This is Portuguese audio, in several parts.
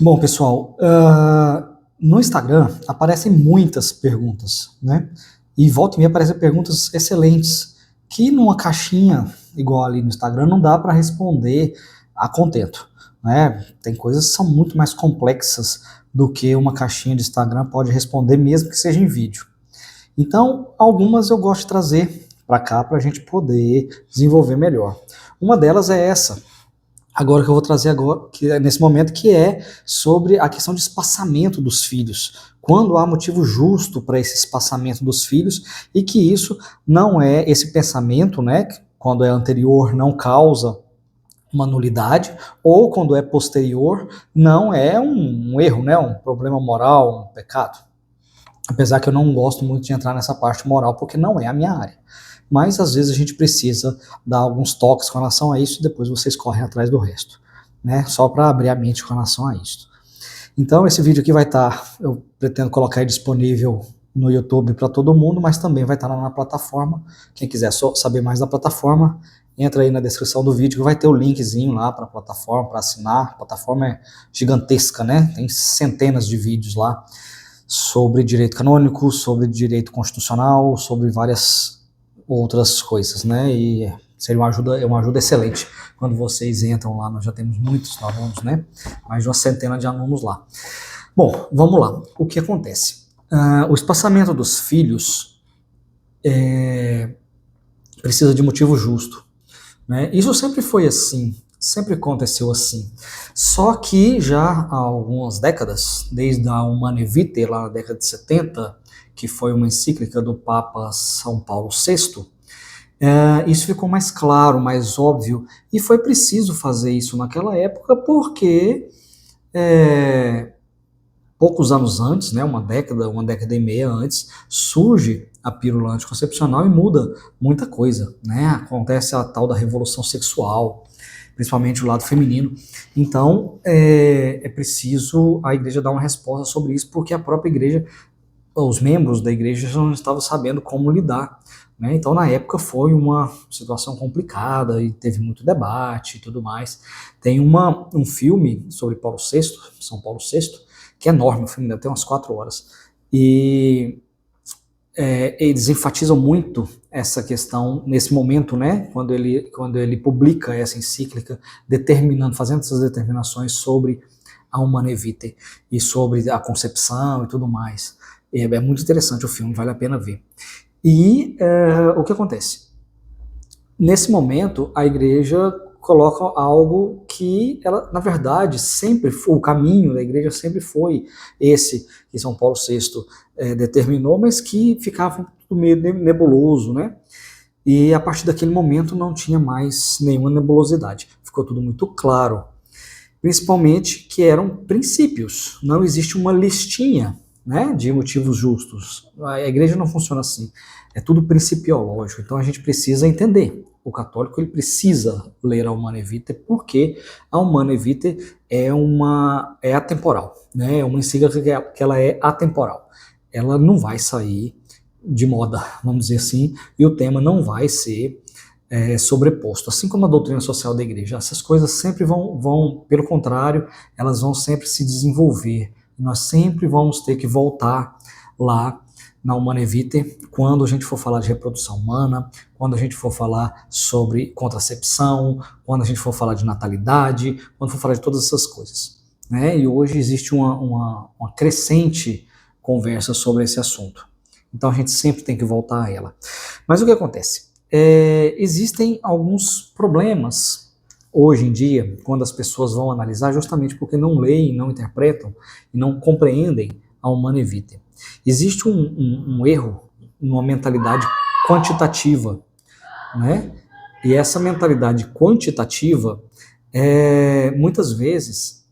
Bom, pessoal, no Instagram aparecem muitas perguntas, né? E volta e meia aparecem perguntas excelentes, que numa caixinha igual ali no Instagram não dá para responder a contento, né? Tem coisas que são muito mais complexas do que uma caixinha de Instagram pode responder, mesmo que seja em vídeo. Então, algumas eu gosto de trazer para cá para a gente poder desenvolver melhor. Uma delas é essa, agora que eu vou trazer agora, que é nesse momento, que é sobre a questão de espaçamento dos filhos. Quando há motivo justo para esse espaçamento dos filhos e que isso não é esse pensamento, né, quando é anterior não causa uma nulidade, ou quando é posterior não é um erro, né, um problema moral, um pecado. Apesar que eu não gosto muito de entrar nessa parte moral, porque não é a minha área. Mas às vezes a gente precisa dar alguns toques com relação a isso e depois vocês correm atrás do resto, né? Só para abrir a mente com relação a isso. Então esse vídeo aqui vai estar, eu pretendo colocar ele disponível no YouTube para todo mundo, mas também vai estar lá na plataforma. Quem quiser saber mais da plataforma, entra aí na descrição do vídeo que vai ter o linkzinho lá para a plataforma, para assinar. A plataforma é gigantesca, né? Tem centenas de vídeos lá sobre direito canônico, sobre direito constitucional, sobre várias outras coisas, né? E seria uma ajuda excelente quando vocês entram lá. Nós já temos muitos alunos, né? Mais de uma centena de alunos lá. Bom, vamos lá. O que acontece? O espaçamento dos filhos precisa de motivo justo, né? Isso sempre foi assim, sempre aconteceu assim. Só que já há algumas décadas, desde a Humanae Vitae, lá na década de 70, que foi uma encíclica do Papa São Paulo VI, isso ficou mais claro, mais óbvio, e foi preciso fazer isso naquela época porque poucos anos antes, né, uma década e meia antes, surge a pílula anticoncepcional e muda muita coisa, né? Acontece a tal da revolução sexual, principalmente o lado feminino. Então, é preciso a igreja dar uma resposta sobre isso, porque a própria igreja, os membros da igreja já não estavam sabendo como lidar, né? Então, na época, foi uma situação complicada e teve muito debate e tudo mais. Tem um filme sobre Paulo VI, São Paulo VI, que é enorme, o filme deve ter umas 4 horas, e eles enfatizam muito essa questão nesse momento, né, quando ele publica essa encíclica, fazendo essas determinações sobre a Humanae Vitae e sobre a concepção e tudo mais. É muito interessante o filme, vale a pena ver. E o que acontece? Nesse momento, a igreja coloca algo que ela, na verdade, sempre foi, o caminho da igreja sempre foi esse que São Paulo VI determinou, mas que ficava tudo meio nebuloso, né? E a partir daquele momento não tinha mais nenhuma nebulosidade. Ficou tudo muito claro. Principalmente que eram princípios. Não existe uma listinha, né, de motivos justos. A igreja não funciona assim. É tudo principiológico. Então a gente precisa entender. O católico ele precisa ler a Humanae Vitae porque a Humanae Vitae é atemporal, né? É uma encíclica que ela é atemporal. Ela não vai sair de moda, vamos dizer assim, e o tema não vai ser sobreposto, assim como a doutrina social da igreja. Essas coisas sempre vão, pelo contrário, elas vão sempre se desenvolver. Nós sempre vamos ter que voltar lá na Humanae Vitae, quando a gente for falar de reprodução humana, quando a gente for falar sobre contracepção, quando a gente for falar de natalidade, quando for falar de todas essas coisas, né? E hoje existe uma crescente conversa sobre esse assunto. Então a gente sempre tem que voltar a ela. Mas o que acontece? Existem alguns problemas hoje em dia, quando as pessoas vão analisar, justamente porque não leem, não interpretam e não compreendem a Humanae Vitae. Existe um erro numa mentalidade quantitativa, né? E essa mentalidade quantitativa, muitas vezes,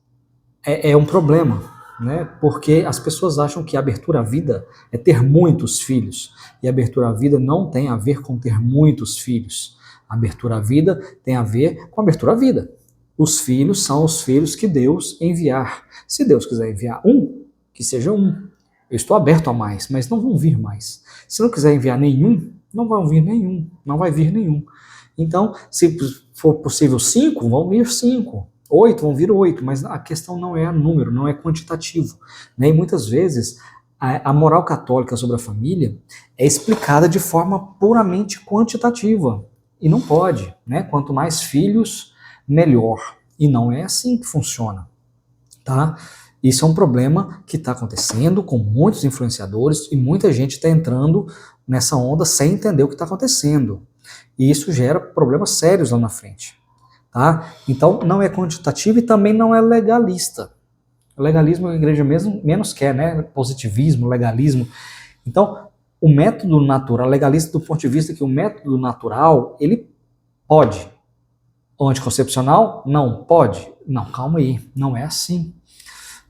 é um problema, né? Porque as pessoas acham que abertura à vida é ter muitos filhos. E abertura à vida não tem a ver com ter muitos filhos. Abertura à vida tem a ver com abertura à vida. Os filhos são os filhos que Deus enviar. Se Deus quiser enviar um, que seja um. Eu estou aberto a mais, mas não vão vir mais. Se não quiser enviar nenhum, não vai vir nenhum. Não vai vir nenhum. Então, se for possível 5, vão vir 5. 8 vão vir 8, mas a questão não é número, não é quantitativo, né? E muitas vezes a moral católica sobre a família é explicada de forma puramente quantitativa, e não pode, né? Quanto mais filhos, melhor. E não é assim que funciona, tá? Isso é um problema que está acontecendo com muitos influenciadores e muita gente está entrando nessa onda sem entender o que está acontecendo. E isso gera problemas sérios lá na frente, tá? Então não é quantitativo e também não é legalista. O legalismo a igreja mesmo menos quer, né? Positivismo, legalismo. Então, o método natural, legalista do ponto de vista que o método natural, ele pode. O anticoncepcional? Não, pode. Não, calma aí, não é assim,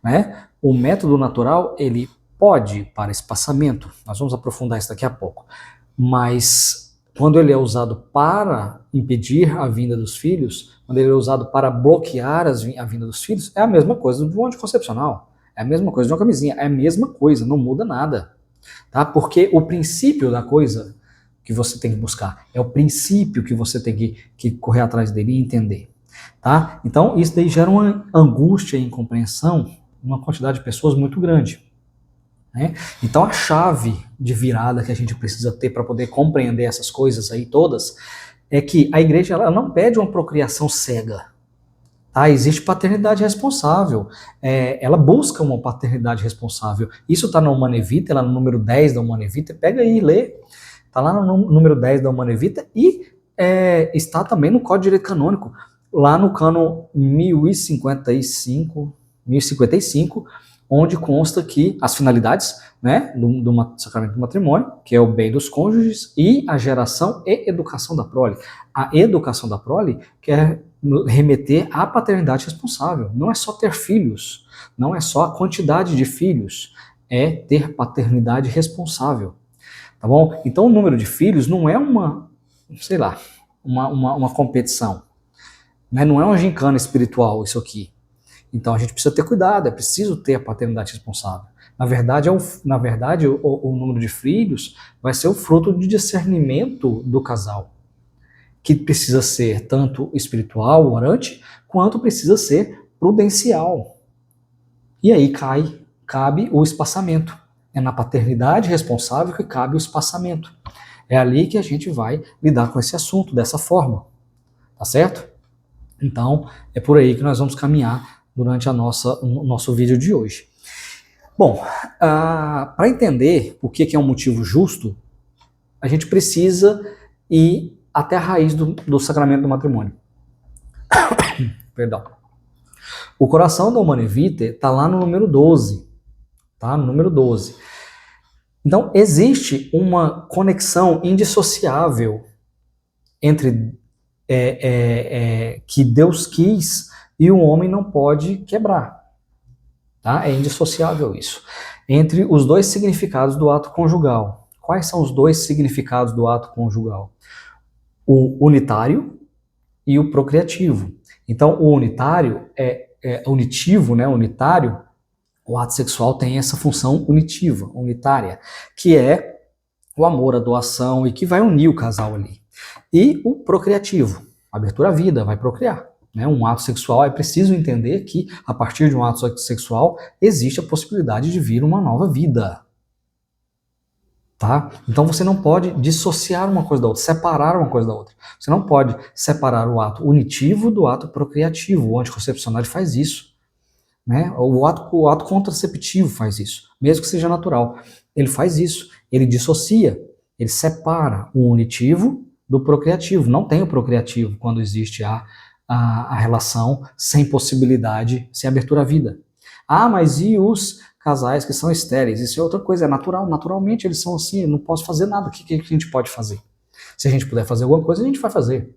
né? O método natural, ele pode para espaçamento. Nós vamos aprofundar isso daqui a pouco. Mas quando ele é usado para impedir a vinda dos filhos, quando ele é usado para bloquear a vinda dos filhos, é a mesma coisa do anticoncepcional. É a mesma coisa de uma camisinha. É a mesma coisa, não muda nada. Tá? Porque o princípio da coisa que você tem que buscar é o princípio que você tem que correr atrás dele e entender. Tá? Então, isso daí gera uma angústia e incompreensão uma quantidade de pessoas muito grande, né? Então a chave de virada que a gente precisa ter para poder compreender essas coisas aí todas é que a igreja ela não pede uma procriação cega, tá? Existe paternidade responsável, ela busca uma paternidade responsável. Isso está na Humanae Vitae, lá no número 10 da Humanae Vitae, pega aí e lê, está lá no número 10 da Humanae Vitae e está também no Código de Direito Canônico, lá no cano 1055, onde consta que as finalidades, né, do sacramento do matrimônio, que é o bem dos cônjuges e a geração e educação da prole. A educação da prole quer remeter à paternidade responsável. Não é só ter filhos, não é só a quantidade de filhos, é ter paternidade responsável, tá bom? Então o número de filhos não é uma competição, né? Não é uma gincana espiritual isso aqui. Então a gente precisa ter cuidado, é preciso ter a paternidade responsável. Na verdade, o número de filhos vai ser o fruto de discernimento do casal, que precisa ser tanto espiritual, orante, quanto precisa ser prudencial. E aí cabe o espaçamento. É na paternidade responsável que cabe o espaçamento. É ali que a gente vai lidar com esse assunto dessa forma, tá certo? Então, é por aí que nós vamos caminhar durante o nosso vídeo de hoje. Bom, para entender o que é um motivo justo, a gente precisa ir até a raiz do sacramento do matrimônio. Perdão. O coração da Humanae Vitae está lá no número 12. Tá? No número 12. Então, existe uma conexão indissociável entre que Deus quis e o homem não pode quebrar. Tá? É indissociável isso. Entre os dois significados do ato conjugal. Quais são os dois significados do ato conjugal? O unitário e o procriativo. Então, o unitário é unitivo, né? Unitário, o ato sexual tem essa função unitiva, unitária, que é o amor, a doação e que vai unir o casal ali. E o procriativo, abertura à vida, vai procriar. Né? Um ato sexual, é preciso entender que a partir de um ato sexual existe a possibilidade de vir uma nova vida. Tá? Então você não pode dissociar uma coisa da outra, separar uma coisa da outra. Você não pode separar o ato unitivo do ato procriativo. O anticoncepcional faz isso. Né? O ato contraceptivo faz isso, mesmo que seja natural. Ele faz isso, ele dissocia, ele separa o unitivo do procriativo. Não tem o procriativo quando existe a relação sem possibilidade, sem abertura à vida. Ah, mas e os casais que são estéreis? Isso é outra coisa, é natural. Naturalmente eles são assim, eu não posso fazer nada. O que a gente pode fazer? Se a gente puder fazer alguma coisa, a gente vai fazer.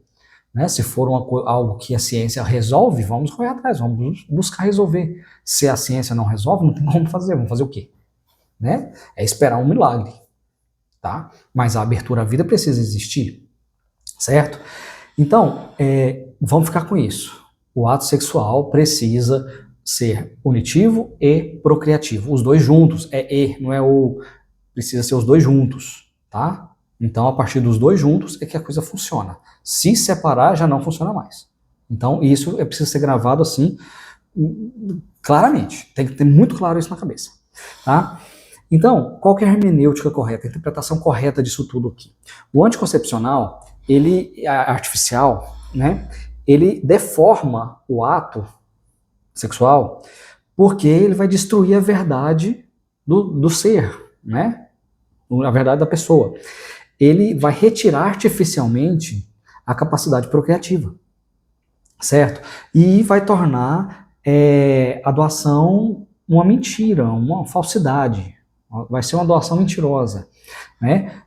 Né? Se for algo que a ciência resolve, vamos correr atrás, vamos buscar resolver. Se a ciência não resolve, não tem como fazer. Vamos fazer o quê? Né? É esperar um milagre. Tá? Mas a abertura à vida precisa existir. Certo? Então, vamos ficar com isso. O ato sexual precisa ser unitivo e procriativo. Os dois juntos. Não é o... Precisa ser os dois juntos. Tá? Então, a partir dos dois juntos é que a coisa funciona. Se separar, já não funciona mais. Então, isso é preciso ser gravado assim, claramente. Tem que ter muito claro isso na cabeça, tá? Então, qual que é a hermenêutica correta, a interpretação correta disso tudo aqui? O anticoncepcional, ele artificial, né? Ele deforma o ato sexual porque ele vai destruir a verdade do ser, né? A verdade da pessoa. Ele vai retirar artificialmente a capacidade procriativa, certo? E vai tornar a doação uma mentira, uma falsidade. Vai ser uma doação mentirosa, né?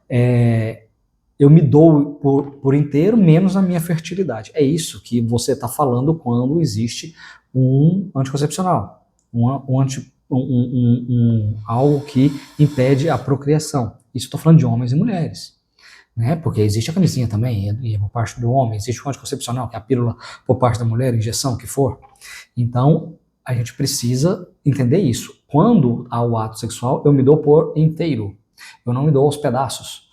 Eu me dou por inteiro, menos a minha fertilidade. É isso que você está falando quando existe um anticoncepcional, algo que impede a procriação. Isso estou falando de homens e mulheres, né? Porque existe a camisinha também, e por parte do homem, existe o anticoncepcional, que é a pílula por parte da mulher, injeção, o que for. Então, a gente precisa entender isso. Quando há o ato sexual, eu me dou por inteiro, eu não me dou aos pedaços.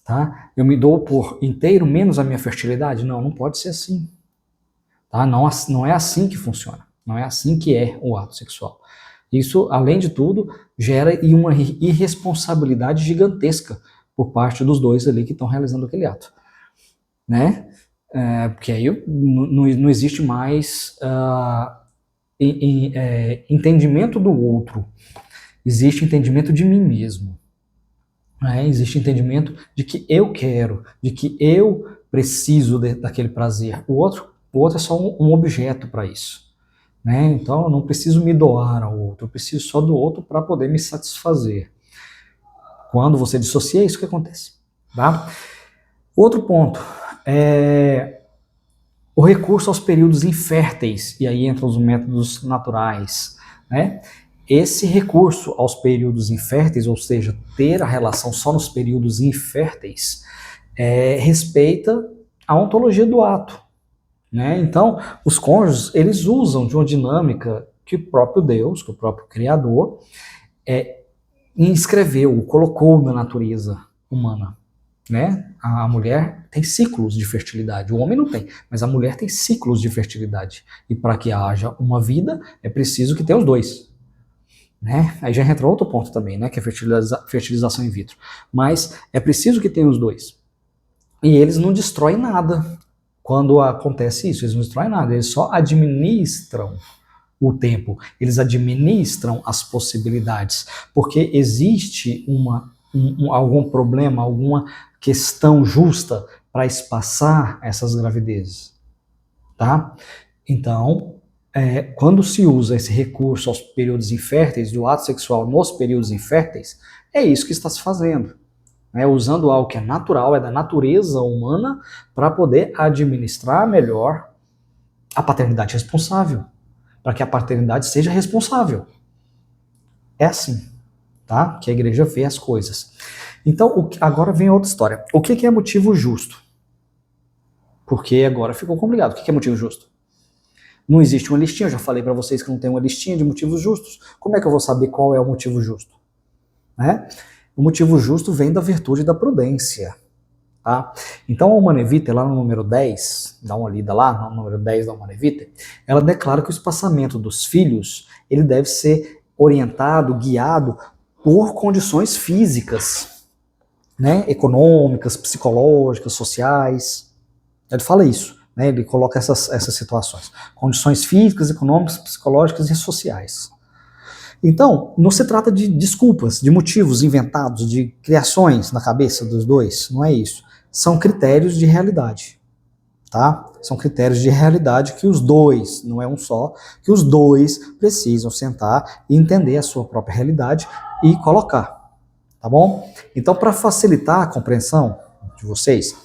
Tá? Eu me dou por inteiro menos a minha fertilidade? Não, não pode ser assim. Tá? Não, não é assim que funciona. Não é assim que é o ato sexual. Isso, além de tudo, gera uma irresponsabilidade gigantesca por parte dos dois ali que estão realizando aquele ato. Né? Porque aí não existe mais entendimento do outro. Existe entendimento de mim mesmo. Existe entendimento de que eu quero, de que eu preciso daquele prazer. O outro é só um objeto para isso. Né? Então eu não preciso me doar ao outro, eu preciso só do outro para poder me satisfazer. Quando você dissocia, é isso que acontece. Tá? Outro ponto é o recurso aos períodos inférteis, e aí entram os métodos naturais. Né? Esse recurso aos períodos inférteis, ou seja, ter a relação só nos períodos inférteis, respeita a ontologia do ato. Né? Então, os cônjuges, eles usam de uma dinâmica que o próprio Deus, que o próprio Criador, inscreveu, colocou na natureza humana. Né? A mulher tem ciclos de fertilidade, o homem não tem, mas a mulher tem ciclos de fertilidade. E para que haja uma vida, é preciso que tenha os dois. Né? Aí já entra outro ponto também, né? Que é fertilização in vitro. Mas é preciso que tenha os dois. E eles não destroem nada quando acontece isso, eles não destroem nada, eles só administram o tempo, eles administram as possibilidades, porque existe algum problema, alguma questão justa para espaçar essas gravidezes, tá? Então, quando se usa esse recurso aos períodos inférteis, do ato sexual nos períodos inférteis, é isso que está se fazendo. Usando algo que é natural, é da natureza humana, para poder administrar melhor a paternidade responsável, para que a paternidade seja responsável. É assim, tá? Que a igreja vê as coisas. Então, agora vem outra história. O que é motivo justo? Porque agora ficou complicado. O que é motivo justo? Não existe uma listinha, eu já falei para vocês que não tem uma listinha de motivos justos. Como é que eu vou saber qual é o motivo justo? Né? O motivo justo vem da virtude da prudência. Tá? Então a Humanae Vitae, lá no número 10, dá uma lida lá, no número 10 da Humanae Vitae, ela declara que o espaçamento dos filhos ele deve ser orientado, guiado por condições físicas, né? Econômicas, psicológicas, sociais. Ele fala isso, né? Ele coloca essas situações. Condições físicas, econômicas, psicológicas e sociais. Então, não se trata de desculpas, de motivos inventados, de criações na cabeça dos dois, não é isso. São critérios de realidade, tá? São critérios de realidade que os dois, não é um só, que os dois precisam sentar e entender a sua própria realidade e colocar, tá bom? Então, para facilitar a compreensão de vocês,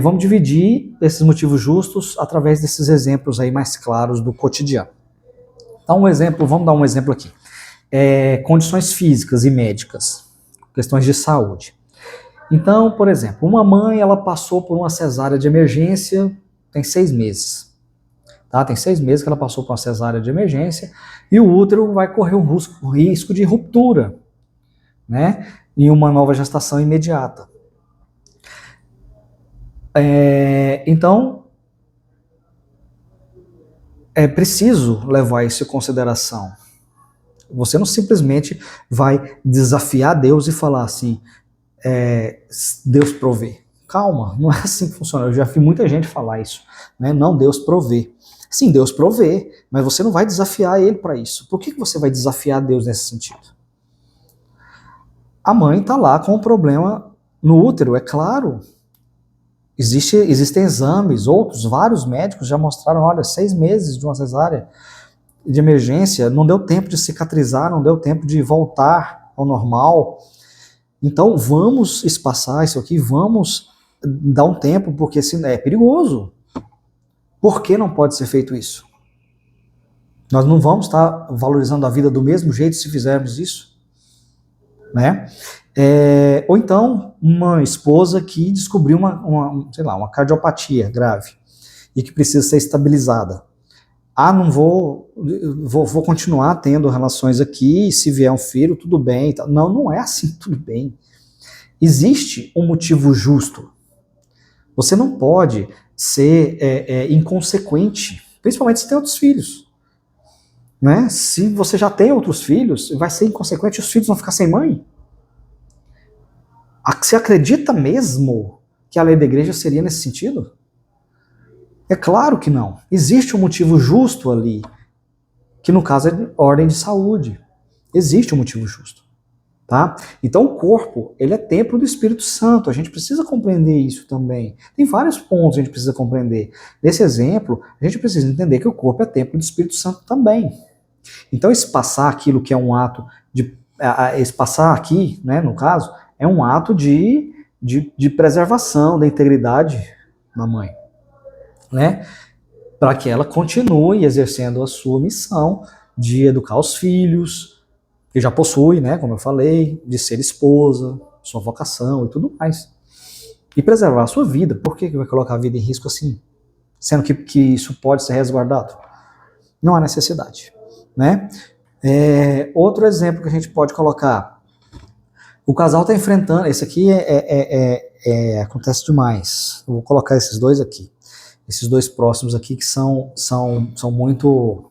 vamos dividir esses motivos justos através desses exemplos aí mais claros do cotidiano. Então, vamos dar um exemplo aqui. Condições físicas e médicas, questões de saúde. Então, por exemplo, uma mãe ela passou por uma cesárea de emergência tem 6 meses. Tá? Tem 6 meses que ela passou por uma cesárea de emergência e o útero vai correr o risco de ruptura, né? Em uma nova gestação imediata. Então, é preciso levar isso em consideração. Você não simplesmente vai desafiar Deus e falar assim, Deus provê. Calma, não é assim que funciona. Eu já vi muita gente falar isso, né? Não, Deus provê. Sim, Deus provê, mas você não vai desafiar Ele para isso. Por que você vai desafiar Deus nesse sentido? A mãe está lá com um problema no útero, é claro. Existem exames, vários médicos já mostraram, olha, 6 meses de uma cesárea de emergência, não deu tempo de cicatrizar, não deu tempo de voltar ao normal. Então vamos espaçar isso aqui, vamos dar um tempo, porque é perigoso. Por que não pode ser feito isso? Nós não vamos estar valorizando a vida do mesmo jeito se fizermos isso, né? Ou então, uma esposa que descobriu uma cardiopatia grave e que precisa ser estabilizada. Não vou continuar tendo relações aqui, se vier um filho, tudo bem. Não é assim, tudo bem. Existe um motivo justo. Você não pode ser inconsequente, principalmente se tem outros filhos. Né? Se você já tem outros filhos, vai ser inconsequente, os filhos vão ficar sem mãe. Você acredita mesmo que a lei da igreja seria nesse sentido? É claro que não. Existe um motivo justo ali, que no caso é ordem de saúde. Existe um motivo justo. Tá? Então o corpo, ele é templo do Espírito Santo, a gente precisa compreender isso também. Tem vários pontos que a gente precisa compreender. Nesse exemplo, a gente precisa entender que o corpo é templo do Espírito Santo também. Então espaçar aquilo que é um ato de... espaçar aqui, né, no caso, é um ato de preservação da integridade da mãe, né? Para que ela continue exercendo a sua missão de educar os filhos, que já possui, né, como eu falei, de ser esposa, sua vocação e tudo mais. E preservar a sua vida. Por que vai colocar a vida em risco assim? Sendo que isso pode ser resguardado? Não há necessidade, né? Outro exemplo que a gente pode colocar. O casal está enfrentando... Esse aqui acontece demais. Eu vou colocar esses dois aqui. Esses dois próximos aqui que são muito...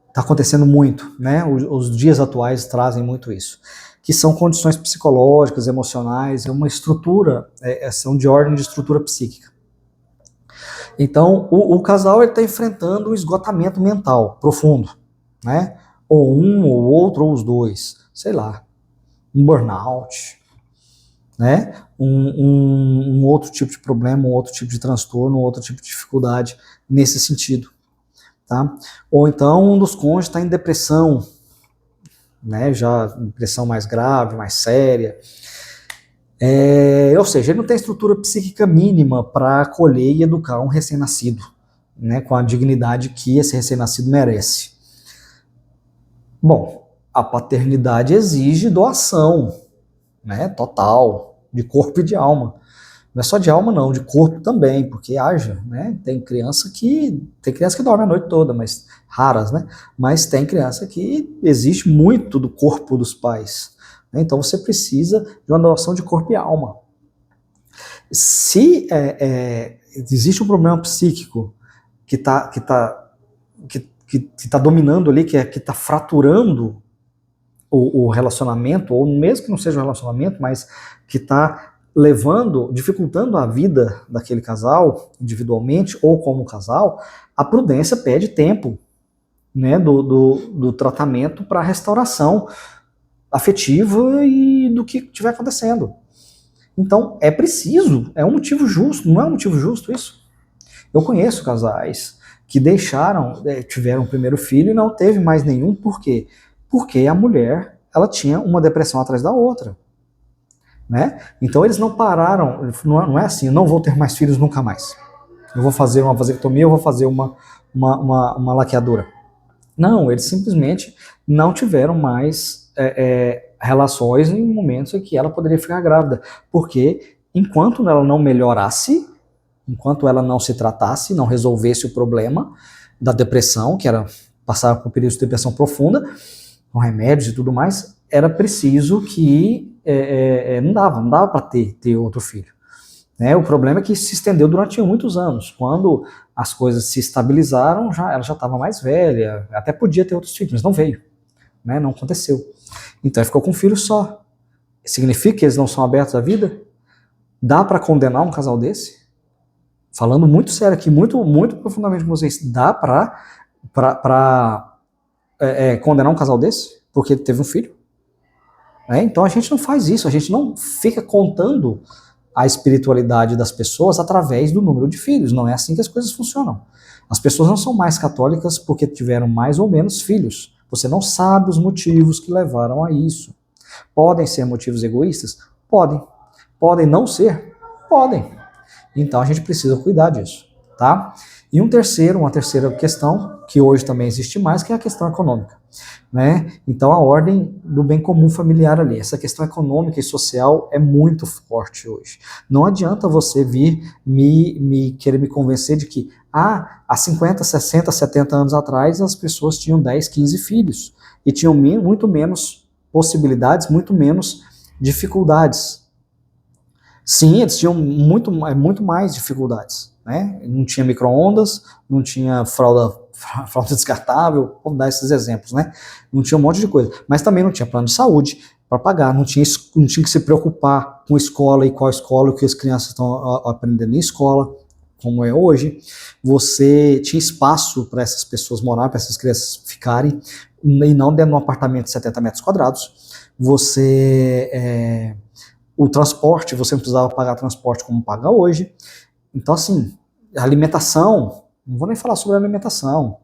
Está acontecendo muito, né? Os dias atuais trazem muito isso. Que são condições psicológicas, emocionais, uma estrutura, são de ordem de estrutura psíquica. Então, o casal está enfrentando um esgotamento mental profundo, né? Ou um, ou outro, ou os dois, sei lá, um burnout, né? Um outro tipo de problema, um outro tipo de transtorno, um outro tipo de dificuldade nesse sentido. Tá? Ou então um dos cônjuges está em depressão, né? Já depressão mais grave, mais séria. Ou seja, ele não tem estrutura psíquica mínima para acolher e educar um recém-nascido, né? Com a dignidade que esse recém-nascido merece. Bom, a paternidade exige doação, né? Total, de corpo e de alma. Não é só de alma não, de corpo também, porque haja, né? Tem criança que dorme a noite toda, mas raras, né? Mas tem criança que exige muito do corpo dos pais, né? Então você precisa de uma doação de corpo e alma. Se existe um problema psíquico que tá dominando ali, que está fraturando o relacionamento, ou mesmo que não seja um relacionamento, mas que está dificultando a vida daquele casal, individualmente ou como casal, a prudência pede tempo, né, do tratamento para a restauração afetiva e do que estiver acontecendo. Então, é preciso, é um motivo justo, não é um motivo justo isso? Eu conheço casais que tiveram o primeiro filho e não teve mais nenhum, por quê? Porque a mulher, ela tinha uma depressão atrás da outra. Né? Então eles não pararam, não é assim, eu não vou ter mais filhos nunca mais. Eu vou fazer uma vasectomia, eu vou fazer uma laqueadura. Não, eles simplesmente não tiveram mais relações em momentos em que ela poderia ficar grávida. Porque enquanto ela não melhorasse, enquanto ela não se tratasse, não resolvesse o problema da depressão, que era passar por um período de depressão profunda, com remédios e tudo mais, era preciso que não dava para ter outro filho. né? O problema é que se estendeu durante muitos anos. Quando as coisas se estabilizaram, ela já estava mais velha, até podia ter outros filhos, mas não veio, né? Não aconteceu. Então ela ficou com um filho só. Significa que eles não são abertos à vida? Dá para condenar um casal desse? Falando muito sério aqui, muito profundamente com vocês, dá para condenar um casal desse? Porque ele teve um filho? Então a gente não faz isso, a gente não fica contando a espiritualidade das pessoas através do número de filhos. Não é assim que as coisas funcionam. As pessoas não são mais católicas porque tiveram mais ou menos filhos. Você não sabe os motivos que levaram a isso. Podem ser motivos egoístas? Podem. Podem não ser? Podem. Então a gente precisa cuidar disso, tá? E uma terceira questão, que hoje também existe mais, que é a questão econômica, né? Então a ordem do bem comum familiar ali, essa questão econômica e social é muito forte hoje. Não adianta você vir querer me convencer de que há 50, 60, 70 anos atrás as pessoas tinham 10, 15 filhos e tinham muito menos possibilidades, muito menos dificuldades. Sim, eles tinham muito mais dificuldades, né? Não tinha micro-ondas, não tinha fralda descartável, vamos dar esses exemplos, né? Não tinha um monte de coisa, mas também não tinha plano de saúde para pagar, não tinha que se preocupar com escola e qual escola, o que as crianças estão aprendendo em escola, como é hoje. Você tinha espaço para essas pessoas morar, para essas crianças ficarem, e não dentro de um apartamento de 70 metros quadrados. O transporte, você não precisava pagar transporte como paga hoje. Então, assim, a alimentação, não vou nem falar sobre a alimentação,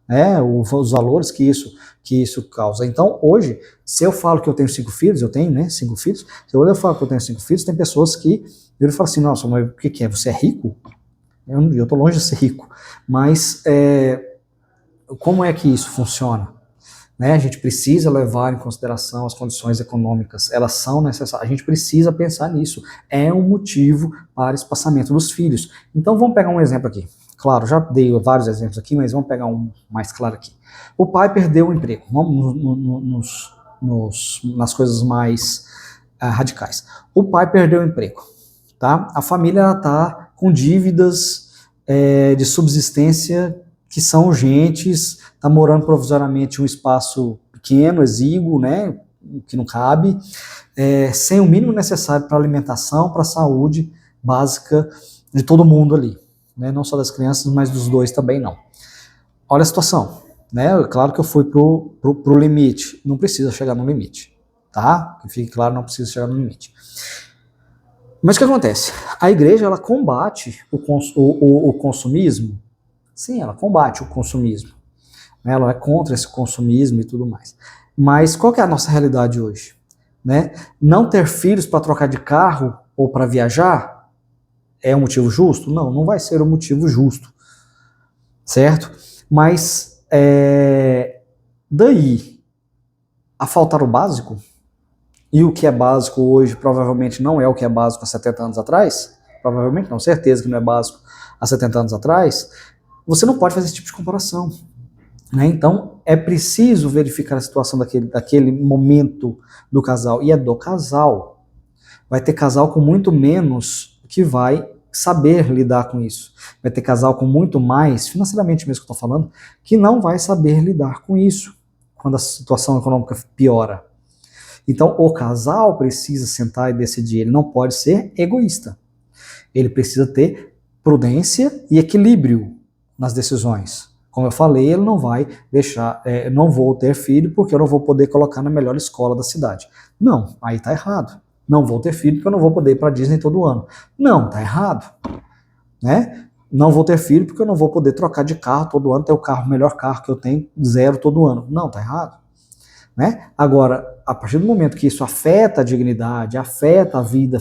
né, os valores que isso causa. Então, hoje, se eu falo que eu tenho 5 filhos, eu tenho, né, 5 filhos, se eu falo que eu tenho 5 filhos, tem pessoas que eu falo assim, nossa, mas o que é? Você é rico? Eu tô longe de ser rico. Mas, como é que isso funciona? Né, a gente precisa levar em consideração as condições econômicas, elas são necessárias, a gente precisa pensar nisso, é um motivo para espaçamento dos filhos. Então vamos pegar um exemplo aqui, claro, já dei vários exemplos aqui, mas vamos pegar um mais claro aqui. O pai perdeu o emprego, vamos nas coisas mais radicais. O pai perdeu o emprego, tá? A família está com dívidas de subsistência que são urgentes, está morando provisoriamente em um espaço pequeno, exíguo, né, que não cabe, sem o mínimo necessário para alimentação, para a saúde básica de todo mundo ali, né, não só das crianças, mas dos dois também não. Olha a situação, né, claro que eu fui pro limite, não precisa chegar no limite, tá? Que fique claro, não precisa chegar no limite. Mas o que acontece? A igreja, ela combate o consumismo. Sim, ela combate o consumismo. Ela é contra esse consumismo e tudo mais. Mas qual que é a nossa realidade hoje? Né? Não ter filhos para trocar de carro ou para viajar é um motivo justo? Não, não vai ser um motivo justo. Certo? Mas daí a faltar o básico, e o que é básico hoje provavelmente não é o que é básico há 70 anos atrás, provavelmente não, certeza que não é básico há 70 anos atrás, você não pode fazer esse tipo de comparação. Né? Então, é preciso verificar a situação daquele momento do casal, e é do casal. Vai ter casal com muito menos que vai saber lidar com isso. Vai ter casal com muito mais, financeiramente mesmo que eu estou falando, que não vai saber lidar com isso, quando a situação econômica piora. Então, o casal precisa sentar e decidir, ele não pode ser egoísta. Ele precisa ter prudência e equilíbrio nas decisões. Como eu falei, ele não vai deixar, não vou ter filho porque eu não vou poder colocar na melhor escola da cidade. Não, aí tá errado. Não vou ter filho porque eu não vou poder ir para Disney todo ano. Não, tá errado. Né? Não vou ter filho porque eu não vou poder trocar de carro todo ano, ter o melhor carro que eu tenho, 0 todo ano. Não, tá errado. Né? Agora, a partir do momento que isso afeta a dignidade, afeta a vida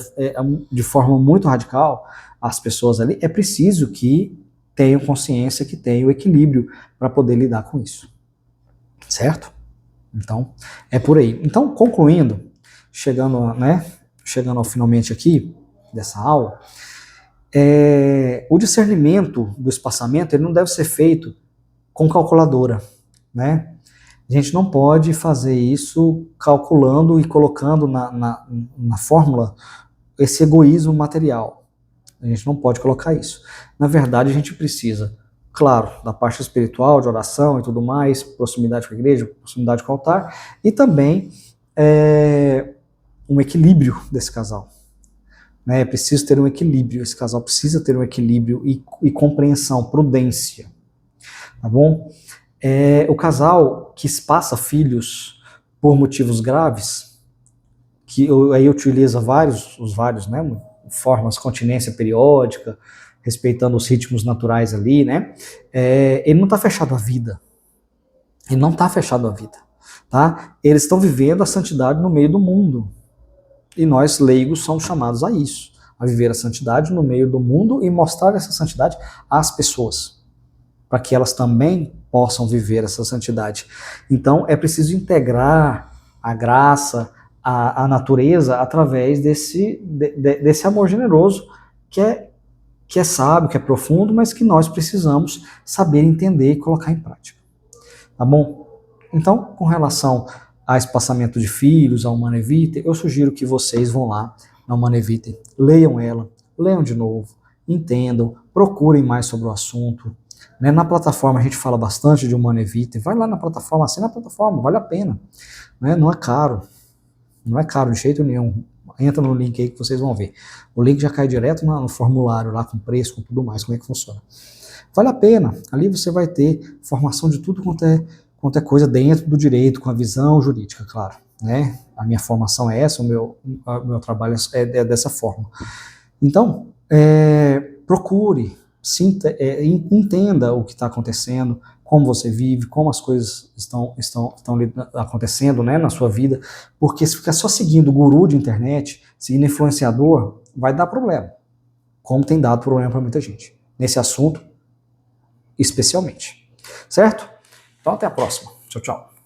de forma muito radical, as pessoas ali, é preciso que tenham consciência, que tenham equilíbrio para poder lidar com isso. Certo? Então, é por aí. Então, concluindo, chegando ao finalmente aqui dessa aula, o discernimento do espaçamento ele não deve ser feito com calculadora, né? A gente não pode fazer isso calculando e colocando na fórmula esse egoísmo material. A gente não pode colocar isso. Na verdade, a gente precisa, claro, da parte espiritual, de oração e tudo mais, proximidade com a igreja, proximidade com o altar, e também um equilíbrio desse casal. É preciso ter um equilíbrio, esse casal precisa ter um equilíbrio e compreensão, prudência, tá bom? O casal que espaça filhos por motivos graves, que aí utiliza os vários, né, formas, continência periódica, respeitando os ritmos naturais ali, né, ele não está fechado à vida, ele não está fechado à vida, tá? Eles estão vivendo a santidade no meio do mundo, e nós leigos somos chamados a isso, a viver a santidade no meio do mundo e mostrar essa santidade às pessoas, para que elas também possam viver essa santidade. Então é preciso integrar a graça, a natureza, através desse amor generoso que é sábio, que é profundo, mas que nós precisamos saber entender e colocar em prática. Tá bom? Então, com relação a espaçamento de filhos, a Humanae Vitae, eu sugiro que vocês vão lá na Humanae Vitae, leiam ela, leiam de novo, entendam, procurem mais sobre o assunto. Né? Na plataforma a gente fala bastante de Humanae Vitae, vai lá na plataforma, assina a plataforma, vale a pena. Né? Não é caro de jeito nenhum. Entra no link aí que vocês vão ver. O link já cai direto no formulário lá com preço, com tudo mais, como é que funciona. Vale a pena, ali você vai ter formação de tudo quanto é coisa dentro do direito, com a visão jurídica, claro. Né? A minha formação é essa, o meu trabalho é dessa forma. Então, procure, entenda o que está acontecendo, como você vive, como as coisas estão acontecendo, né, na sua vida, porque se ficar só seguindo o guru de internet, seguindo influenciador, vai dar problema, como tem dado problema para muita gente, nesse assunto especialmente. Certo? Então até a próxima. Tchau, tchau.